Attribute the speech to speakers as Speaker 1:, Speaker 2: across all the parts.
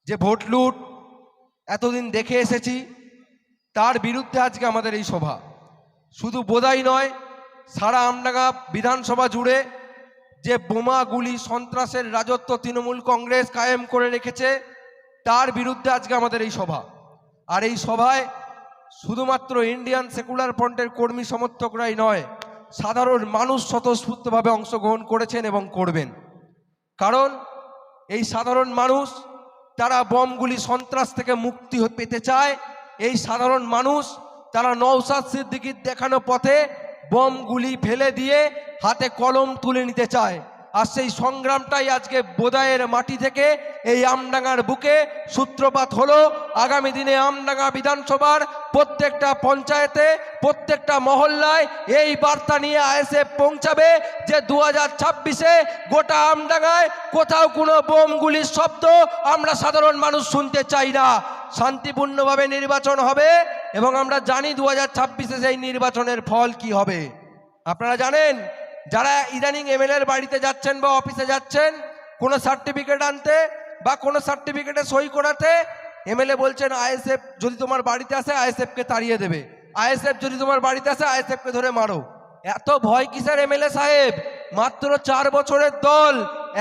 Speaker 1: যে ভোট লুট এতদিন দেখে এসেছি, তার বিরুদ্ধে আজকে আমাদের এই সভা। শুধু বোদাই নয়, সারা আমডাঙ্গা বিধানসভা জুড়ে যে বোমা গুলি সন্ত্রাসের রাজত্ব তৃণমূল কংগ্রেস কায়েম করে রেখেছে, তার বিরুদ্ধে আজকে আমাদের এই সভা। আর এই সভায় শুধুমাত্র ইন্ডিয়ান সেকুলার ফ্রন্টের কর্মী সমর্থকরাই নয়, সাধারণ মানুষ স্বতঃস্ফূর্তভাবে অংশগ্রহণ করেছেন এবং করবেন। কারণ এই সাধারণ মানুষ, তারা বোমগুলি সন্ত্রাস থেকে মুক্তি পেতে চায়। এই সাধারণ মানুষ, তারা নওশাদ সিদ্দিকীর দেখানো পথে বোমগুলি ফেলে দিয়ে হাতে কলম তুলে নিতে চায়। আর সেই সংগ্রামটাই আজকে বোদাইয়ের মাটি থেকে এই আমডাঙ্গার বুকে সূত্রপাত হলো। আগামী দিনে আমডাঙ্গা বিধানসভার প্রত্যেকটা পঞ্চায়েতে, প্রত্যেকটা মহল্লায় এই বার্তা নিয়ে আইএসএফ পৌঁছাবে যে 2026-এ গোটা আমডাঙ্গায় কোথাও কোনো বোমগুলির শব্দ আমরা সাধারণ মানুষ শুনতে চাই না। শান্তিপূর্ণভাবে নির্বাচন হবে এবং আমরা জানি 2026-এ সেই নির্বাচনের ফল কি হবে। আপনারা জানেন, যারা ইদানিং এমএলএর বাড়িতে যাচ্ছেন বা অফিসে যাচ্ছেন কোনো সার্টিফিকেট আনতে বা কোনো সার্টিফিকেটে সই করাতে, এমএলএ বলছেন আইএসএফ যদি তোমার বাড়িতে আসে আইএসএফকে তাড়িয়ে দেবে, আইএসএফ যদি তোমার বাড়িতে আসে আইএসএফকে ধরে মারো। এত ভয় কিসের এমএলএ সাহেব? মাত্র 4 বছরের দল,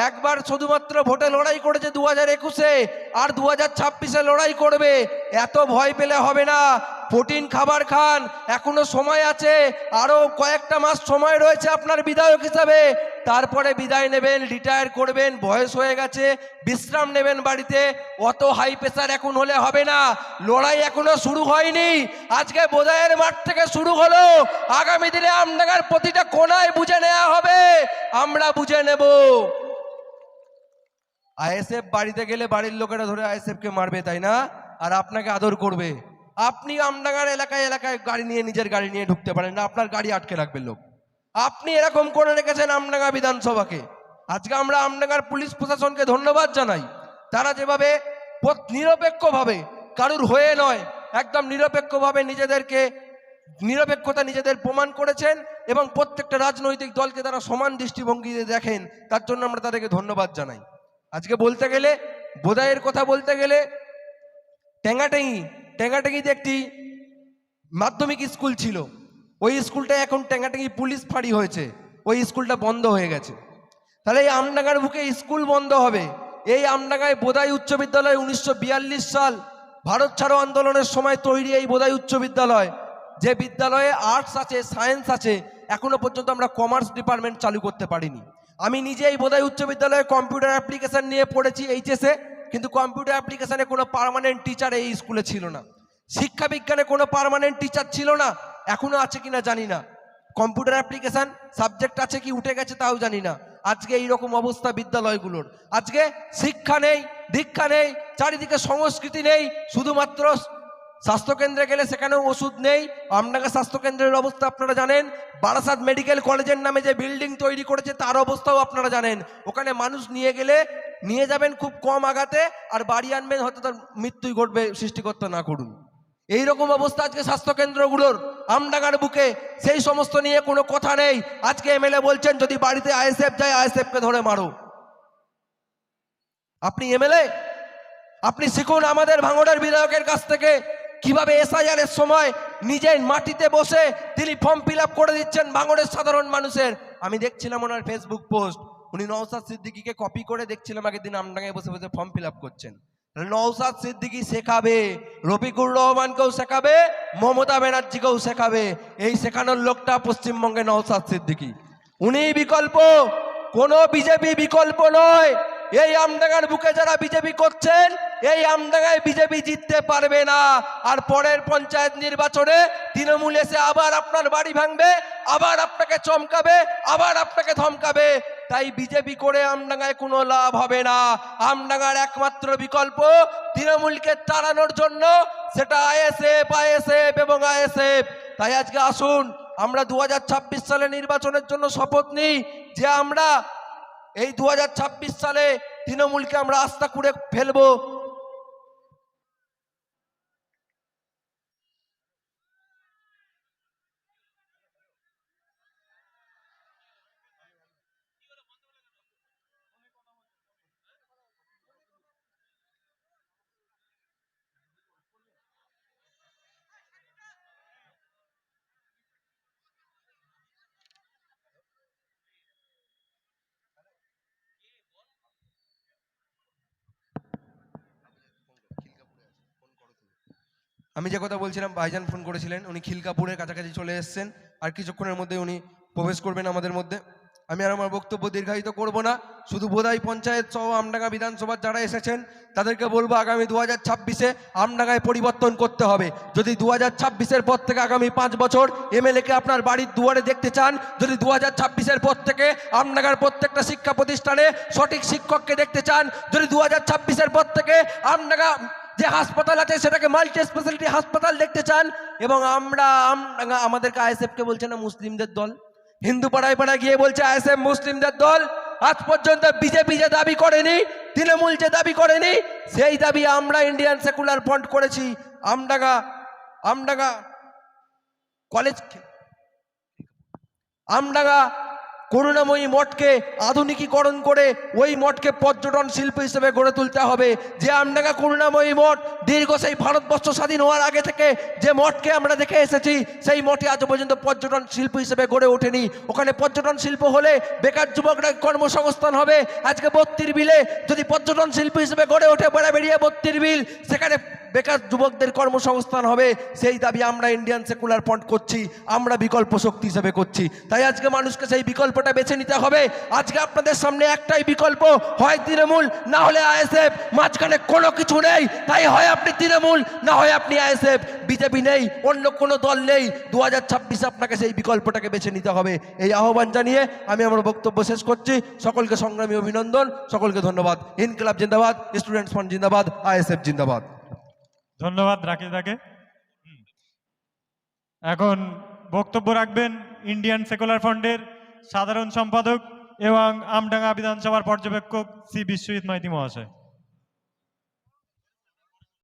Speaker 1: একবার শুধুমাত্র ভোটে লড়াই করেছে 2021-এ, আর 2026-এ লড়াই করবে। এত ভয় পেলে হবে না। প্রোটিন খাবার খান, এখনো সময় আছে, আরো কয়েকটা মাস সময় রয়েছে আপনার বিধায়ক হিসাবে। তারপরে বিদায় নেবেন, রিটায়ার করবেন, বয়স হয়ে গেছে, বিশ্রাম নেবেন বাড়িতে। অত হাই প্রেসার এখন হলে হবে না। লড়াই এখনো শুরু হয়নি, আজকে বোদাইয়ের মাঠ থেকে শুরু হলো। আগামী দিনে আমডাঙ্গার প্রতিটা কোনায় বুঝে নেওয়া হবে, আমরা বুঝে নেব। আইএসএফ বাড়িতে গেলে বাড়ির লোকেরা ধরে আইএসএফকে মারবে, তাই না? আর আপনাকে আদর করবে। আপনি আমডাঙ্গার এলাকায় এলাকায় গাড়ি নিয়ে, নিজের গাড়ি নিয়ে ঢুকতে পারেন না, আপনার গাড়ি আটকে রাখবে লোক। আপনি এরকম করে রেখেছেন আমডাঙ্গা বিধানসভাকে। আজকে আমরা আমডাঙ্গার পুলিশ প্রশাসনকে ধন্যবাদ জানাই। তারা যেভাবে নিরপেক্ষভাবে, কারুর হয়ে নয়, একদম নিরপেক্ষভাবে নিরপেক্ষতা নিজেদের প্রমাণ করেছেন এবং প্রত্যেকটা রাজনৈতিক দলকে তারা সমান দৃষ্টিভঙ্গিতে দেখেন। তার জন্য আমরা তাদেরকে ধন্যবাদ জানাই। আজকে বলতে গেলে, বোদাইয়ের কথা বলতে গেলে, টেঙ্গাটেঙ্গিতে একটি মাধ্যমিক স্কুল ছিল। ওই স্কুলটা এখন টেঙ্গাটেঙ্গি পুলিশ ফাঁড়ি হয়েছে, ওই স্কুলটা বন্ধ হয়ে গেছে। তাহলে এই আমডাঙ্গার বুকে স্কুল বন্ধ হবে। এই আমডাঙ্গায় বোদাই উচ্চ বিদ্যালয় 1942 সাল ভারত ছাড়ো আন্দোলনের সময় তৈরি এই বোদাই উচ্চ বিদ্যালয়, যে বিদ্যালয়ে আর্টস আছে, সায়েন্স আছে, এখনো পর্যন্ত আমরা কমার্স ডিপার্টমেন্ট চালু করতে পারিনি। আমি নিজে এই বোদাই উচ্চ বিদ্যালয়ে কম্পিউটার অ্যাপ্লিকেশন নিয়ে পড়েছি এইচএসে, কিন্তু কম্পিউটার অ্যাপ্লিকেশনে কোনো পার্মানেন্ট টিচার এই স্কুলে ছিল না। শিক্ষা বিজ্ঞানে কোনো পার্মানেন্ট টিচার ছিল না, এখনো আছে কিনা জানি না। কম্পিউটার অ্যাপ্লিকেশন সাবজেক্ট আছে কি উঠে গেছে তাও জানি না। আজকে এইরকম অবস্থা বিদ্যালয়গুলোর। আজকে শিক্ষা নেই, দীক্ষা নেই, চারিদিকে সংস্কৃতি নেই। শুধুমাত্র স্বাস্থ্যকেন্দ্রে গেলে সেখানেও ওষুধ নেই। আমডাঙ্গা স্বাস্থ্যকেন্দ্রের অবস্থা আপনারা জানেন। বারাসাত মেডিকেল কলেজের নামে যে বিল্ডিং তৈরি করেছে তার অবস্থাও আপনারা জানেন। ওখানে মানুষ নিয়ে গেলে নিয়ে যাবেন খুব কম আঘাতে, আর বাড়ি আনবেন হয়তো তার মৃত্যুই ঘটবে, সৃষ্টিকর্তা না করুন। এইরকম অবস্থা আজকে স্বাস্থ্যকেন্দ্রগুলোর আমডাঙ্গার বুকে। সেই সমস্ত নিয়ে কোনো কথা নেই। আজকে এমএলএ বলছেন যদি বাড়িতে আইএসএফ যায় আইএসএফকে ধরে মারো। আপনি এমএলএ, আপনি শিখুন আমাদের ভাঙড়ের বিধায়কের কাছ থেকে কিভাবে এসআইআর এর সময় নিজের মাটিতে বসে তিনি ফর্ম ফিল আপ করে দিচ্ছেন ভাঙড়ের সাধারণ মানুষের। আমি দেখছিলাম ওনার ফেসবুক পোস্ট, উনি নওশাদ সিদ্দিকীকে কপি করে দেখছিলাম আগের দিন আমডাঙ্গায় বসে বসে ফর্ম ফিল আপ করছেন। নওশাদ সিদ্দিকী শেখাবে, রফিকুর রহমানকেও শেখাবে, মমতা ব্যানার্জিকেও শেখাবে। এই শেখানোর লোকটা পশ্চিমবঙ্গে নওশাদ সিদ্দিকী, উনি বিকল্প, কোনো বিজেপি বিকল্প নয়। এই আমডাঙ্গার বুকে যারা বিজেপি করছেন, এই আমডাঙ্গায় বিজেপি জিততে পারবে না। আর পরের পঞ্চায়েত নির্বাচনে তৃণমূল এসে আবার আপনার বাড়ি ভাঙবে, আবার আপনাকে চমকাবে, আবার আপনাকে ধমকাবে। তাই বিজেপি করে আমডাঙ্গায় কোনো লাভ হবে না। আমডাঙ্গার একমাত্র বিকল্প তৃণমূলকে তাড়ানোর জন্য, সেটা আইএসএফ, আইএসএফ এবং আইএসএফ। তাই আজকে আসুন আমরা 2026 সালে নির্বাচনের জন্য শপথ নিই যে আমরা এই 2026 সালে তৃণমূলকে আমরা আস্থা করে ফেলবো। আমি যে কথা বলছিলাম, ভাইজান ফোন করেছিলেন, উনি খিলকাপুরের কাছাকাছি চলে এসেছেন, আর কিছুক্ষণের মধ্যে উনি প্রবেশ করবেন আমাদের মধ্যে। আমি আর আমার বক্তব্য দীর্ঘায়িত করব না, শুধু বোদাই পঞ্চায়েত সহ আমডাঙ্গা বিধানসভার যারা এসেছেন তাদেরকে বলবো আগামী 2026-এ আমডাঙ্গায় পরিবর্তন করতে হবে। যদি 2026-এর পর থেকে আগামী 5 বছর এমএলএকে আপনার বাড়ির দুয়ারে দেখতে চান, যদি 2026-এর পর থেকে আমডাঙ্গার প্রত্যেকটা শিক্ষা প্রতিষ্ঠানে সঠিক শিক্ষককে দেখতে চান, যদি 2026-এর পর থেকে আমডাঙ্গা যে হাসপাতাল আছে সেটাকে মাল্টি স্পেশালিটি হাসপাতাল দেখতে চান, এবং আমাদেরকে আইএসএফকে বলছে না মুসলিমদের দল, হিন্দু পাড়ায় পাড়ায় গিয়ে বলছে আইএসএফ মুসলিমদের দল। আজ পর্যন্ত বিজেপি যে দাবি করেনি, তৃণমূল যে দাবি করেনি, সেই দাবি আমরা ইন্ডিয়ান সেকুলার ফ্রন্ট করেছি। আমডাঙ্গা কলেজ, আমডাঙ্গা করুণাময়ী মঠকে আধুনিকীকরণ করে ওই মঠকে পর্যটন শিল্প হিসেবে গড়ে তুলতে হবে। যে আমডাঙ্গা করুণাময়ী মঠ দীর্ঘ সেই ভারতবর্ষ স্বাধীন হওয়ার আগে থেকে যে মঠকে আমরা দেখে এসেছি, সেই মঠে আজ পর্যন্ত পর্যটন শিল্প হিসেবে গড়ে ওঠেনি। ওখানে পর্যটন শিল্প হলে বেকার যুবকরা কর্মসংস্থান হবে। আজকে বত্তির বিলে যদি পর্যটন শিল্প হিসেবে গড়ে ওঠে, বেড়িয়ে বত্তির বিল, সেখানে বেকার যুবকদের কর্মসংস্থান হবে। সেই দাবি আমরা ইন্ডিয়ান সেকুলার ফ্রন্ট করছি, আমরা বিকল্প শক্তি হিসেবে করছি। তাই আজকে মানুষকে সেই বিকল্পটা বেছে নিতে হবে। আজকে আপনাদের সামনে একটাই বিকল্প, হয় তৃণমূল না হলে আইএসএফ, মাঝখানে কোনো কিছু নেই। তাই হয় আপনি তৃণমূল না হয় আপনি আইএসএফ, বিজেপি নেই, অন্য কোনো দল নেই। 2026 আপনাকে সেই বিকল্পটাকে বেছে নিতে হবে। এই আহ্বান জানিয়ে আমি আমার বক্তব্য শেষ করছি। সকলকে সংগ্রামী অভিনন্দন, সকলকে ধন্যবাদ। ইনকিলাব জিন্দাবাদ, স্টুডেন্টস ফ্রন্ট জিন্দাবাদ, আইএসএফ জিন্দাবাদ।
Speaker 2: ধন্যবাদ রাকেশ দাকে। এখন বক্তব্য রাখবেন ইন্ডিয়ান সেকুলার ফ্রন্টের সাধারণ সম্পাদক এবং আমডাঙ্গা বিধানসভার পর্যবেক্ষক শ্রী বিশ্বজিৎ মাইতি মহাশয়।